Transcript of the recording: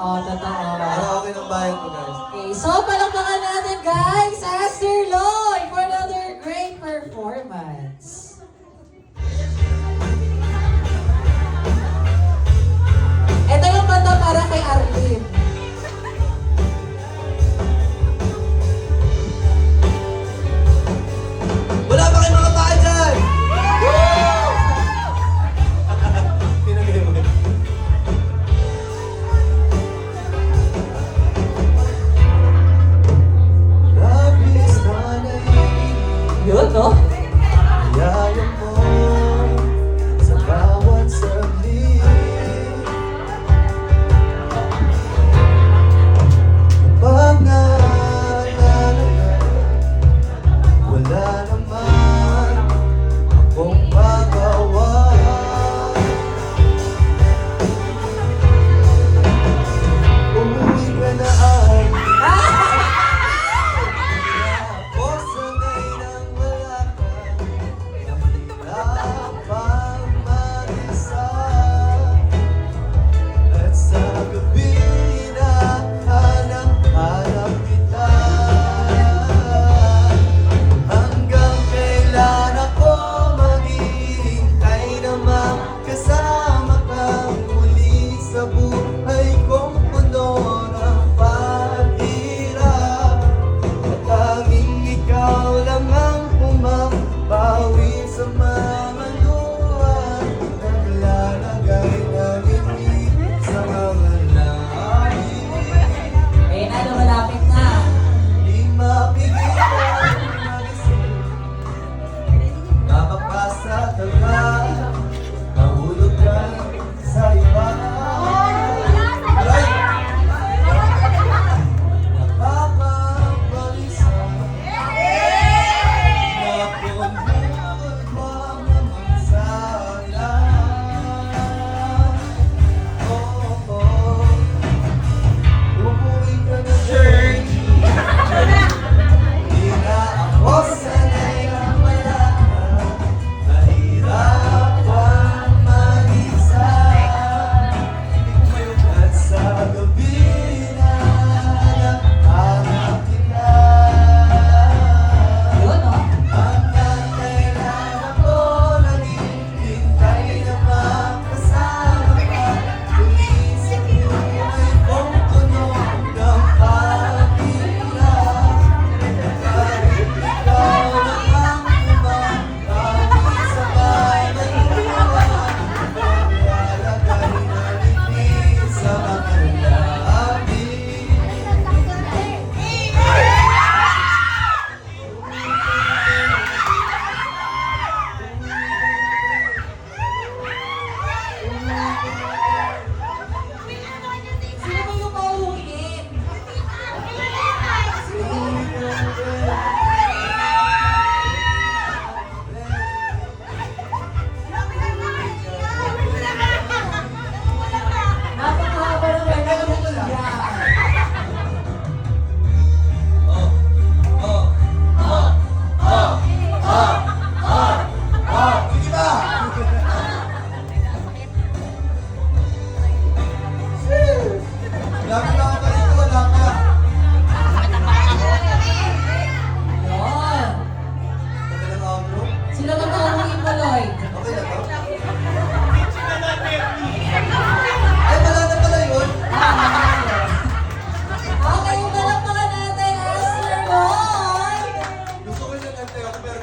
totoo. Para okay ng bayan ko, guys. Okay, so palakpakan natin guys, Aster Loy for another great performance. Ito yung banda para kay Arlene. Wala pa kayong mga paa dyan! Pinagay mo. Labis na naiinip Yun, no? yaya mo sa bawat saglit. Pangalanan, wala naman akong magawa. Umuwi ka na ay ako sanay nang wala ka. Nahihirapang mag-isa. At sa gabi na hanap-hanap kita. Hanggang kailan ako maghihintay na makasama ka muli sa buhay kong puno ng paghirap. At tanging ikaw lang ang pumapawi sa mga luha. Naglalagay ng ngiti sa mga labi. Ayun na, lumalapit na. Di mapigilan mag-isip. Napapasa ka ba? Nahulog ka sa iba. Aray! Napapabalisa. Napunod mo naman sana. Umuwi ka na din. Di na ako sanay na wala ka. Nahihirapang mag-isa. At sa gabi na hanap kita. Yun, no? Hanggang kailan ako naghihintay na makasama ka. Muli sa buhay kong puno ng paghirap. Kahit ikaw lang ang pumapawi sa mga luha. Naglalagay ng ngiti sa mga labi. Sino ba yung mauuwiin? Napakahaba ng melody yan. Sige ba? Lapit na ako pa dito, wala ka. Yun. Tagal ng outro. Sino ba mauuwiin mo, Lloyd? Okay na to? Ay, wala na pala yun. Okay, palakpakan natin, Aster Lloyd! Gusto ko yung nag-ante ako pero